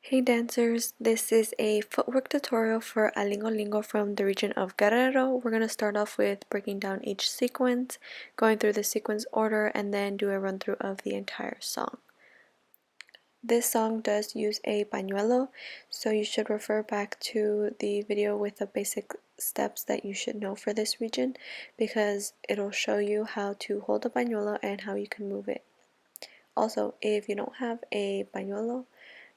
Hey dancers, this is a footwork tutorial for Alingo Lingo from the region of Guerrero. We're going to start off with breaking down each sequence, going through the sequence order, and then do a run through of the entire song. This song does use a pañuelo, so you should refer back to the video with the basic steps that you should know for this region because it'll show you how to hold a pañuelo and how you can move it. Also, if you don't have a pañuelo,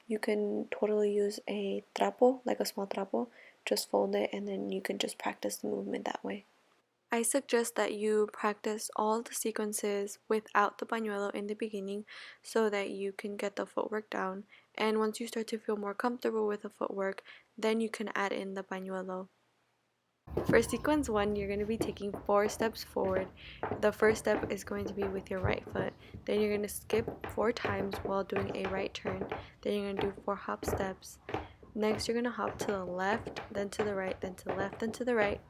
you can totally use a trapo, like a small trapo, just fold it and then you can just practice the movement that way. I suggest that you practice all the sequences without the pañuelo in the beginning so that you can get the footwork down, and once you start to feel more comfortable with the footwork, then you can add in the pañuelo. For sequence 1, you're going to be taking 4 steps forward. The first step is going to be with your right foot. Then you're going to skip 4 times while doing a right turn. Then you're going to do 4 hop steps. Next, you're going to hop to the left, then to the right, then to the left, then to the right.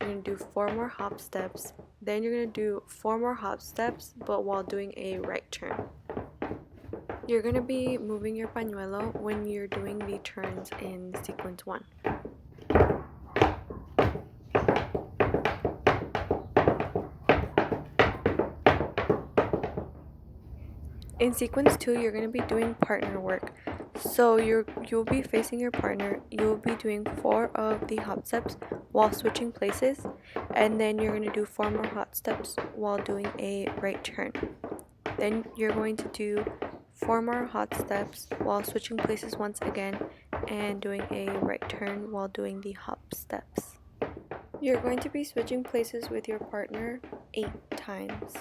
You're going to do 4 more hop steps. Then you're going to do 4 more hop steps, but while doing a right turn. You're going to be moving your pañuelo when you're doing the turns in sequence 1. In sequence 2, you're going to be doing partner work. So you'll be facing your partner. You'll be doing 4 of the hop steps while switching places, and then you're going to do 4 more hop steps while doing a right turn. Then you're going to do 4 more hop steps while switching places once again and doing a right turn while doing the hop steps. You're going to be switching places with your partner 8 times.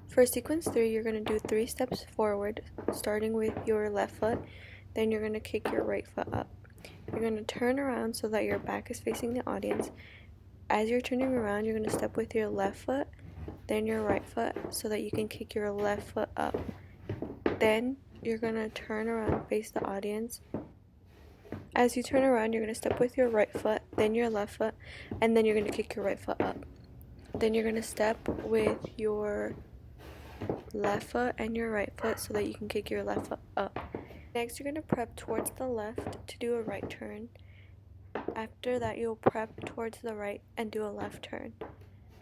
For sequence 3, you're going to do 3 steps forward, starting with your left foot. Then you're going to kick your right foot up. You're going to turn around so that your back is facing the audience. As you're turning around, you're going to step with your left foot, then your right foot, so that you can kick your left foot up. Then you're going to turn around, face the audience. As you turn around, you're going to step with your right foot, then your left foot, and then you're going to kick your right foot up. Then you're going to step with your left foot and your right foot so that you can kick your left foot up. Next, you're going to prep towards the left to do a right turn. After that, you'll prep towards the right and do a left turn.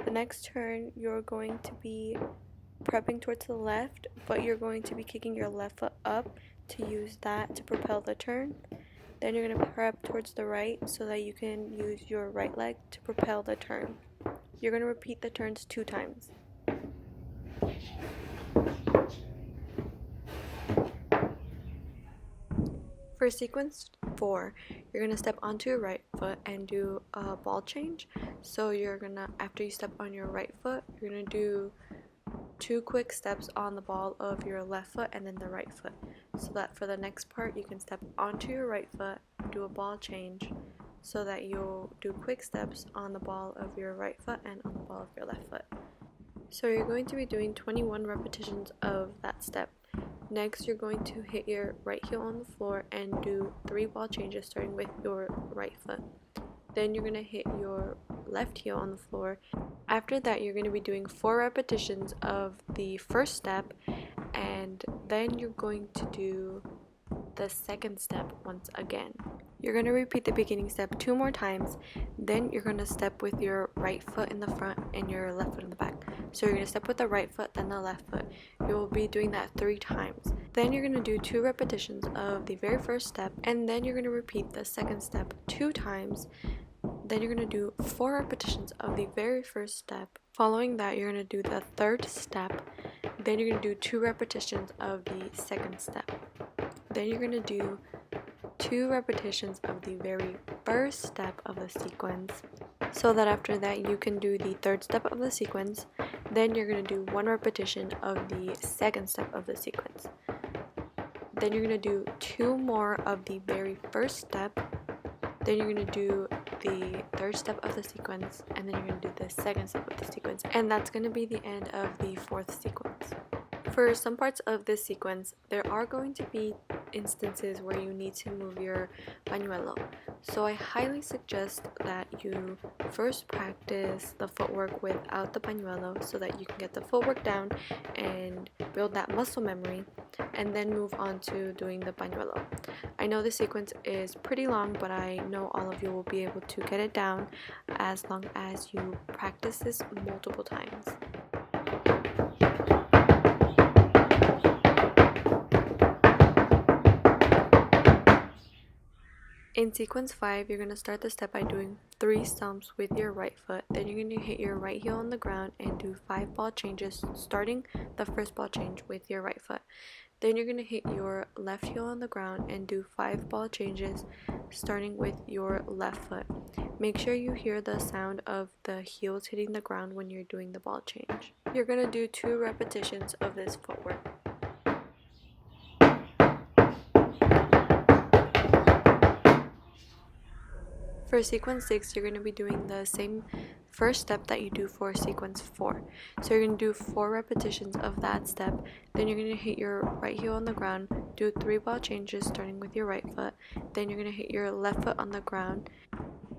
The next turn, you're going to be prepping towards the left, but you're going to be kicking your left foot up to use that to propel the turn. Then you're going to prep towards the right so that you can use your right leg to propel the turn. You're going to repeat the turns 2 times. For sequence 4, you're going to step onto your right foot and do a ball change. So you're going to, after you step on your right foot, you're going to do 2 quick steps on the ball of your left foot and then the right foot. So that for the next part, you can step onto your right foot, do a ball change, so that you'll do quick steps on the ball of your right foot and on the ball of your left foot. So you're going to be doing 21 repetitions of that step. Next, you're going to hit your right heel on the floor and do 3 ball changes starting with your right foot. Then you're going to hit your left heel on the floor. After that, you're going to be doing 4 repetitions of the first step, and then you're going to do the second step once again. You're going to repeat the beginning step 2 more times, then you're going to step with your right foot in the front and your left foot in the back. So you're going to step with the right foot, then the left foot. You'll be doing that 3 times. Then you're going to do 2 repetitions of the very first step, and then you're going to repeat the second step 2 times. Then you're going to do 4 repetitions of the very first step. Following that, you're going to do the third step. Then you're going to do 2 repetitions of the second step. Then you're going to do 2 repetitions of the very first step of the sequence, so that after that you can do the third step of the sequence. Then you're going to do 1 repetition of the second step of the sequence. Then you're going to do 2 more of the very first step. Then you're going to do the third step of the sequence, and then you're going to do the second step of the sequence, and that's going to be the end of the 4th sequence. For some parts of this sequence, there are going to be instances where you need to move your pañuelo. So I highly suggest that you first practice the footwork without the pañuelo so that you can get the footwork down and build that muscle memory, and then move on to doing the pañuelo. I know the sequence is pretty long, but I know all of you will be able to get it down as long as you practice this multiple times. In sequence 5, you're going to start the step by doing 3 stomps with your right foot. Then you're going to hit your right heel on the ground and do 5 ball changes, starting the first ball change with your right foot. Then you're going to hit your left heel on the ground and do 5 ball changes, starting with your left foot. Make sure you hear the sound of the heels hitting the ground when you're doing the ball change. You're going to do 2 repetitions of this footwork. For sequence 6, you're going to be doing the same first step that you do for sequence 4. So you're going to do 4 repetitions of that step. Then you're going to hit your right heel on the ground, do 3 ball changes starting with your right foot. Then you're going to hit your left foot on the ground,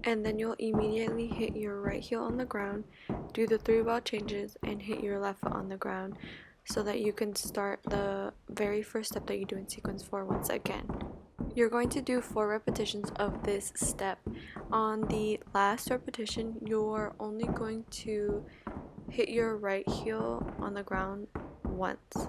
and then you'll immediately hit your right heel on the ground, do the 3 ball changes, and hit your left foot on the ground so that you can start the very first step that you do in sequence 4 once again. You're going to do 4 repetitions of this step. On the last repetition, you're only going to hit your right heel on the ground once.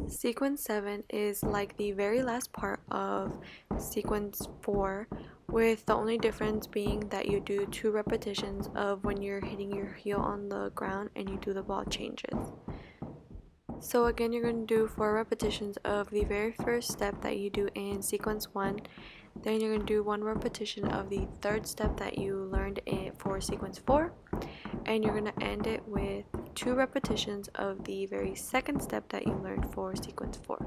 Sequence 7 is like the very last part of sequence 4, with the only difference being that you do 2 repetitions of when you're hitting your heel on the ground and you do the ball changes. So again, you're going to do 4 repetitions of the very first step that you do in sequence 1. Then you're going to do 1 repetition of the third step that you learned for sequence 4. And you're going to end it with 2 repetitions of the very second step that you learned for sequence 4.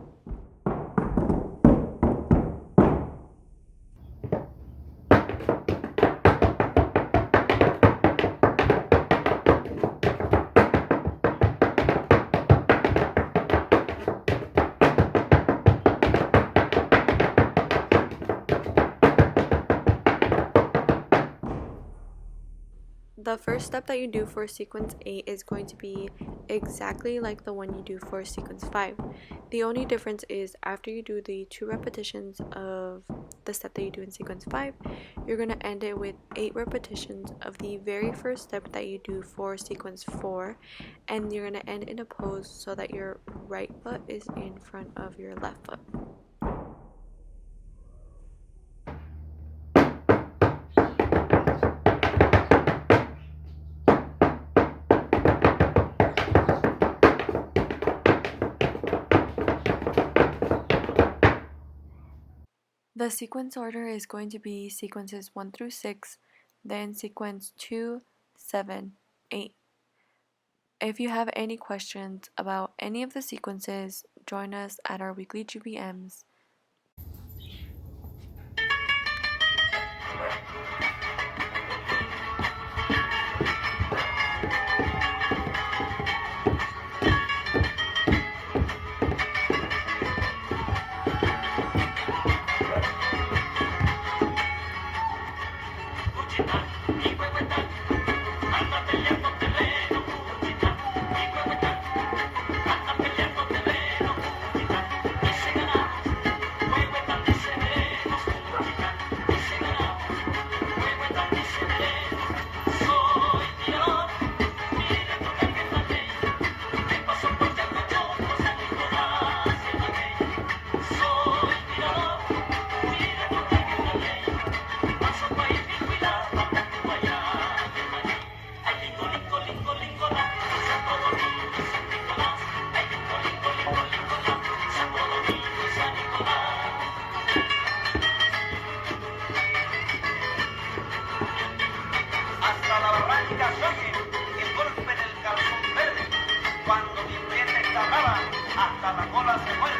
The first step that you do for sequence 8 is going to be exactly like the one you do for sequence 5. The only difference is after you do the 2 repetitions of the step that you do in sequence 5, you're going to end it with 8 repetitions of the very first step that you do for sequence 4, and you're going to end in a pose so that your right foot is in front of your left foot. The sequence order is going to be sequences 1 through 6, then sequence 2, 7, 8. If you have any questions about any of the sequences, join us at our weekly GBMs. hasta la cola se muere.